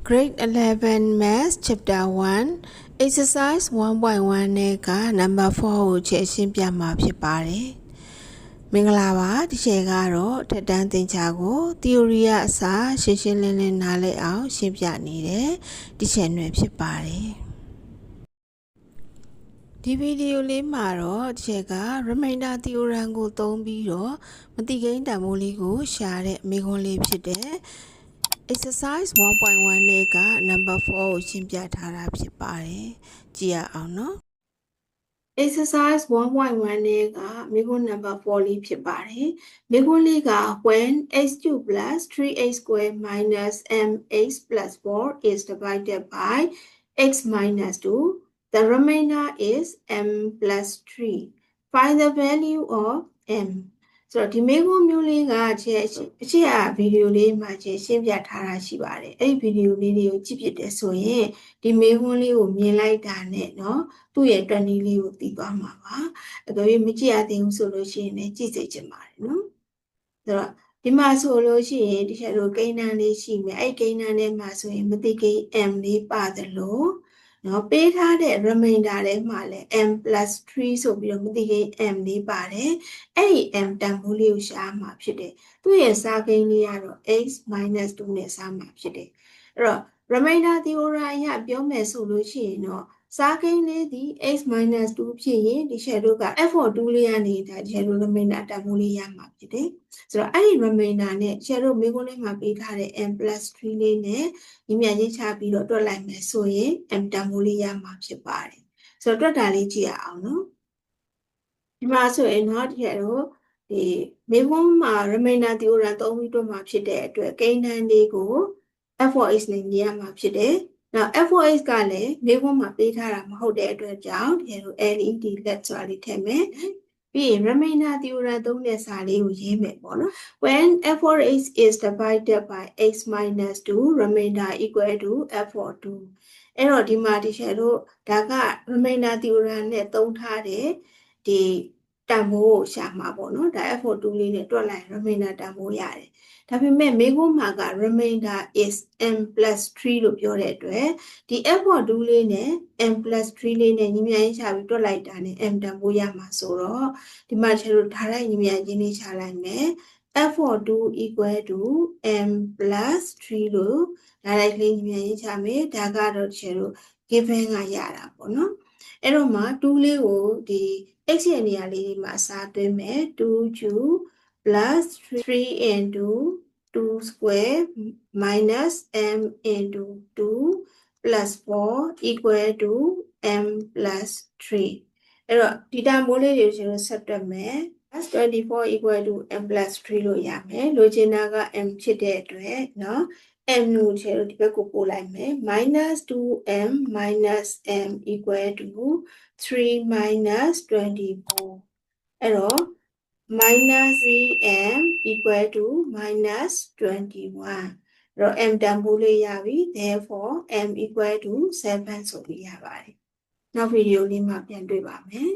Grade 11 Maths Chapter 1 Exercise 1.1 နဲ့က Number 4 ကိုချက်ရှင်းပြမှာဖြစ်ပါတယ်။မင်္ဂလာပါဒီချက်ကတော့ထက်တန်းသင်ကြားကို theory အစားရှင်းရှင်းလင်းလင်းနားလည်အောင်ရှင်းပြနေတယ်ဒီချက်နဲ့ဖြစ်ပါတယ်။ဒီဗီဒီယိုလေးမှာတော့ဒီချက်က remainder theorem ကိုသုံးပြီးတော့မတိကိန်းတန်ဖိုးလေးကိုရှာတဲ့မေးခွန်းလေးဖြစ်တဲ့Exercise 1.1 နဲ့က number 4 ကိုရှင်းပြထားတာဖြစ်ပါတယ်။ကြည့်ရအောင်နော်။ Exercise 1.1 နဲ့ကမေးခွန်း number 4 လေးဖြစ်ပါတယ်။မေးခွန်းလေးက when x2 plus 3x squared minus mx plus 4 is divided by x minus 2, the remainder is m plus 3. Find the value of m.ဆိုတော့ဒီမေးခွန်းမျိုးလေးကအခြေဗီဒီယိုလေးမှာရှင်းပြထားတာရှိပါတယ်အဲ့ဒီဗီဒီယိုလေးတွေကိုကြည့်ဖြစ်တယ်ဆိုရင်ဒီမေးခွန်းလေးကိုမြင်လိုက်တာနဲ့เนาะသူ့ရဲ့တွက်နည်းလေးကိုသိသွားမှာပါအကယ်၍မကြည့်ရသေးဘူးဆိုလို့ရှိရင်လည်းကြည့်စေချင်ပါတယ်เนาะဆိုတော့ဒီမှာဆိုလို့ရှိရင်ဒီချက်လိုကိန်းတန်းလေးရှိမယ်အဲ့ကိန်းတန်းထဲမှာဆိုရင်မသိကိန်း m လေးပါတယ်လို့နော်ပေးထားတဲ့ remainder ထဲမှာလည်း m plus 3ဆိုပြီးတော့မသိကိန်း m လေးပါတယ်အဲ့ဒီ m တန်ဖိုးလေးကိုရှာမှာဖြစ်တယ်သူ့ရဲ့စားကိန်းလေးကတော့ x minus 2နဲ့စားမှာဖြစ်တယ်အဲ့တော့ remainder theorem အရပြောမယ်ဆိုလို့ရှိရင်တော့စားကိန်းလေးဒီ x minus 2ဖြစ်ရင်ဒီချက်တို့က f of 2လေးကနေဒါဒီချက်တို့ remainder တန်ဖိုးလေးရမှာဖြစ်တယ်ဆိုတော့အဲ့ဒီ remainder နဲ့ချက်တို့မိကုန်းလေးမှာပေးထားတဲ့ m plus 3လေးနဲ့ညီမြရေးချပြီးတော့တွက်လိုက်မယ်ဆိုရင် m တန်ဖိုးလေးရမှာဖြစ်ပါတယ်ဆိုတော့တွက်တာလေးကြည့်ရအောင်နော်ဒီမှာဆိုရင်တော့ဒီချက်တို့ဒီမိကုန်းမှာ remainder theorem သုံးပြီးတွက်မှာဖြစ်တဲ့အတွက်ကိန်းတန်းလေးကို f of x နဲ့ညီရမှာဖြစ်တယ်နောက် f of x ကလည်းမိကုန်းမှာပေးထားတာမဟုတ်တဲ့အတွက်ကြောင့်ဒီလို led let ဆိုတာလေးထည့်မယ်ပြီးရင် remainder theorem သုံးတဲ့စာလေးကိုရေးမယ်ပေါ့နော် when f of x is divided by x minus 2 remainder equal to f of 2အဲ့တော့ဒီမှာဒီချက်တို့ဒါက remainder theorem နဲ့သုံးထားတဲ့ဒီတန်ဖိုးကိုရှာမှာပေါ့နော်ဒါ f of 2လေးနဲ့တွက်လိုက် remainder တန်ဖိုးရတယ်ဒါပေမဲ့မေးခွန်းမှာက remainder is m plus 3လို့ပြောတဲ့အတွက်ဒီ f of 2လေးနဲ့ m plus 3လေးနဲ့ညီမြရေးချပြီးတွက်လိုက်တာနဲ့ m တန်ဖိုးရမှာဆိုတော့ဒီမှာကျတော့ထားလိုက်ညီမြရင်းလေးချလိုက်မယ် f of 2 equal to m plus 3လို့ဒါလိုက်လေးညီမြရေးချမယ်ဒါကတော့ကျတော့ given ကရတာပေါ့နော်အဲ့တော့မှ2လေးကိုဒီ x ရဲ့နေရာလေးဒီမှာအစားသွင်းမယ် 2q plus 3 into 2 square minus m into 2 plus 4 equal to m plus 3အဲ့တော့ဒီတန်ဖိုးလေးတွေကိုကျွန်တော်ဆက်တွက်မယ် 24 equal to m plus 3လို့ရမယ်လိုချင်တာက m ဖြစ်တဲ့အတွက်เนาะ m ကိုကျွန်တော်ဒီဘက်ကိုပို့လိုက်မယ် minus 2m minus m equal to 3 minus 24အဲ့တော့minus 3m equal to minus 21အဲ့တော့ m တန်ဖိုးလေးရပြီ therefore m equal to 7ဆိုပြီးရပါတယ်နောက်ဗီဒီယိုလေးမှာပြန်တွေ့ပါမယ်